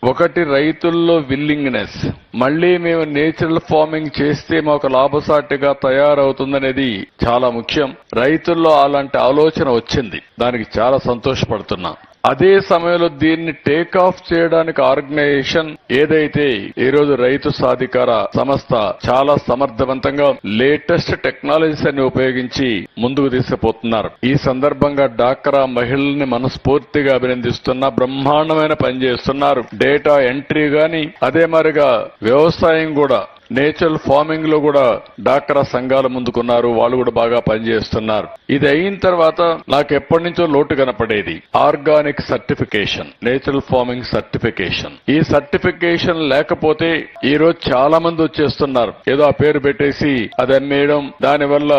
ఒకటి రైతుల్లో విల్లింగ్నెస్, మళ్లీ మేము నేచురల్ ఫార్మింగ్ చేస్తే మాకు లాభసాటిగా తయారవుతుందనేది చాలా ముఖ్యం. రైతుల్లో అలాంటి ఆలోచన వచ్చింది, దానికి చాలా సంతోషపడుతున్నా. అదే సమయంలో దీన్ని టేక్ ఆఫ్ చేయడానికి ఆర్గనైజేషన్ ఏదైతే ఈ రోజు రైతు సాధికార సంస్థ చాలా సమర్థవంతంగా లేటెస్ట్ టెక్నాలజీస్ అన్ని ఉపయోగించి ముందుకు తీసుకుపోతున్నారు. ఈ సందర్భంగా డాక్రా మహిళల్ని మనస్ఫూర్తిగా అభినందిస్తున్నా. బ్రహ్మాండమైన పని చేస్తున్నారు. డేటా ఎంట్రీ గాని, అదే మరిగా వ్యవసాయం కూడా నేచురల్ ఫార్మింగ్ లో కూడా డాక్రా సంఘాలు ముందుకున్నారు. వాళ్ళు కూడా బాగా పనిచేస్తున్నారు. ఇది అయిన తర్వాత నాకు ఎప్పటి నుంచో లోటు కనపడేది organic certification, natural farming certification. ఈ సర్టిఫికేషన్ లేకపోతే ఈ రోజు చాలా మంది వచ్చేస్తున్నారు, ఏదో ఆ పేరు పెట్టేసి అది అమ్మేయడం. దానివల్ల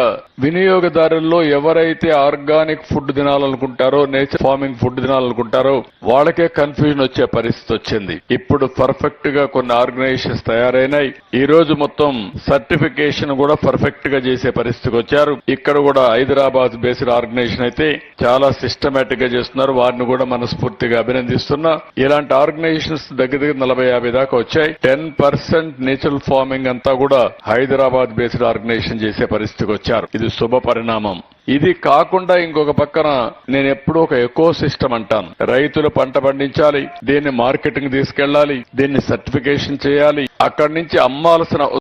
వినియోగదారుల్లో ఎవరైతే ఆర్గానిక్ ఫుడ్ తినాలనుకుంటారో, నేచురల్ ఫార్మింగ్ ఫుడ్ తినాలనుకుంటారో వాళ్ళకే కన్ఫ్యూజన్ వచ్చే పరిస్థితి వచ్చింది. ఇప్పుడు పర్ఫెక్ట్ గా కొన్ని ఆర్గనైజేషన్స్ తయారైనాయి. ఈ రోజు మొత్తం సర్టిఫికేషన్ కూడా పర్ఫెక్ట్ గా చేసే పరిస్థితికి వచ్చారు. ఇక్కడ కూడా హైదరాబాద్ బేస్డ్ ఆర్గనైజేషన్ అయితే చాలా సిస్టమేటిక్ గా చేస్తున్నారు. వారిని కూడా మనస్ఫూర్తిగా అభినందిస్తున్నా. ఇలాంటి ఆర్గనైజేషన్స్ దగ్గర 40-50 దాకా వచ్చాయి. 10% నేచురల్ ఫార్మింగ్ అంతా కూడా హైదరాబాద్ బేస్డ్ ఆర్గనైజేషన్ చేసే పరిస్థితికి వచ్చారు. ఇది శుభ పరిణామం. ఇది కాకుండా ఇంకొక పక్కన నేను ఎప్పుడూ ఒక ఎకో సిస్టమ్ అంటాను. రైతులు పంట పండించాలి, దీన్ని మార్కెటింగ్ తీసుకెళ్లాలి, దీన్ని సర్టిఫికేషన్ చేయాలి, అక్కడి నుంచి అమ్మాల్సిన